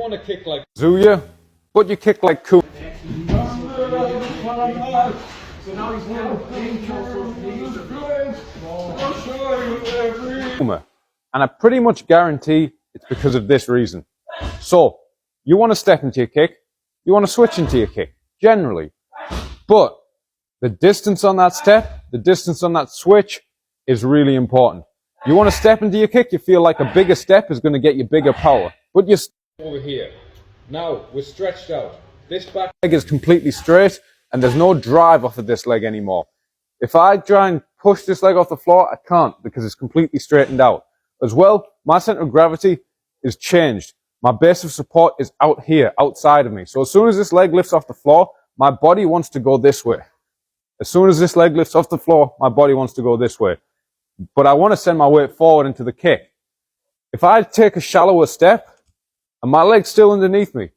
want to kick like Zuya, but you kick like Kuma. And I pretty much guarantee it's because of this reason. So, you want to step into your kick, you want to switch into your kick, generally. But the distance on that step, the distance on that switch is really important. You want to step into your kick, you feel like a bigger step is going to get you bigger power. But you're over here. Now, we're stretched out. This back leg is completely straight, and there's no drive off of this leg anymore. If I try and push this leg off the floor, I can't because it's completely straightened out. As well, my center of gravity is changed. My base of support is out here, outside of me. So as soon as this leg lifts off the floor, my body wants to go this way. As soon as this leg lifts off the floor, my body wants to go this way. But I want to send my weight forward into the kick. If I take a shallower step, and my leg's still underneath me,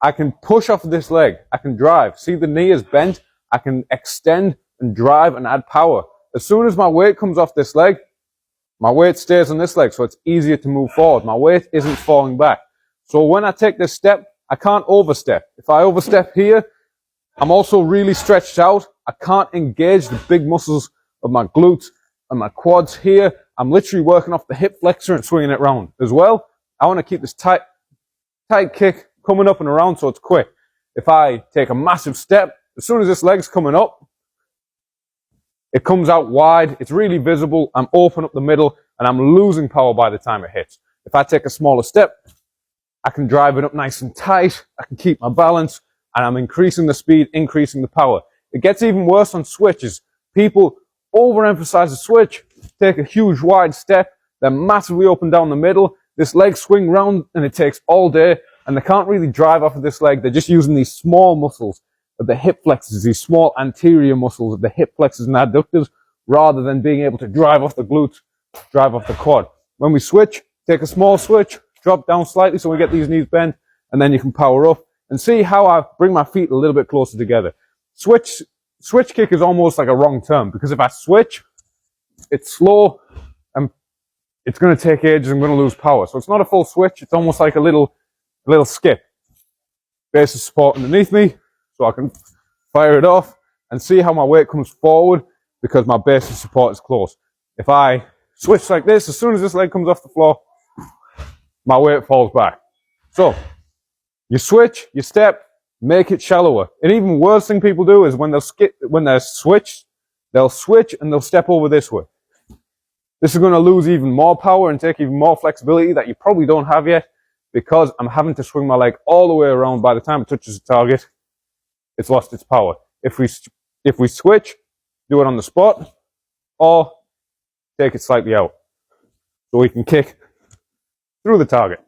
I can push off of this leg. I can drive. See, the knee is bent. I can extend and drive and add power. As soon as my weight comes off this leg, my weight stays on this leg, so it's easier to move forward. My weight isn't falling back. So when I take this step, I can't overstep. If I overstep here, I'm also really stretched out. I can't engage the big muscles of my glutes and my quads here. I'm literally working off the hip flexor and swinging it round. As well, I want to keep this tight kick coming up and around so it's quick. If I take a massive step, as soon as this leg's coming up, it comes out wide, it's really visible, I'm open up the middle, and I'm losing power by the time it hits. If I take a smaller step, I can drive it up nice and tight, I can keep my balance, and I'm increasing the speed, increasing the power. It gets even worse on switches. People overemphasize the switch, take a huge wide step, they're massively open down the middle, this leg swing round, and it takes all day, and they can't really drive off of this leg. They're just using these small muscles of the hip flexors, these small anterior muscles of the hip flexors and adductors, rather than being able to drive off the glutes, drive off the quad. When we switch, take a small switch, drop down slightly so we get these knees bent, and then you can power up. And see how I bring my feet a little bit closer together. Switch kick is almost like a wrong term, because if I switch, it's slow, and it's going to take ages, I'm going to lose power. So it's not a full switch, it's almost like a little skip. Base of support underneath me, so I can fire it off and see how my weight comes forward because my base of support is close. If I switch like this, as soon as this leg comes off the floor, my weight falls back. So, you switch, you step, make it shallower. An even worse thing people do is when they'll switch and they'll step over this way. This is going to lose even more power and take even more flexibility that you probably don't have yet because I'm having to swing my leg all the way around. By the time it touches the target, it's lost its power. If we switch, do it on the spot, or take it slightly out so we can kick through the target.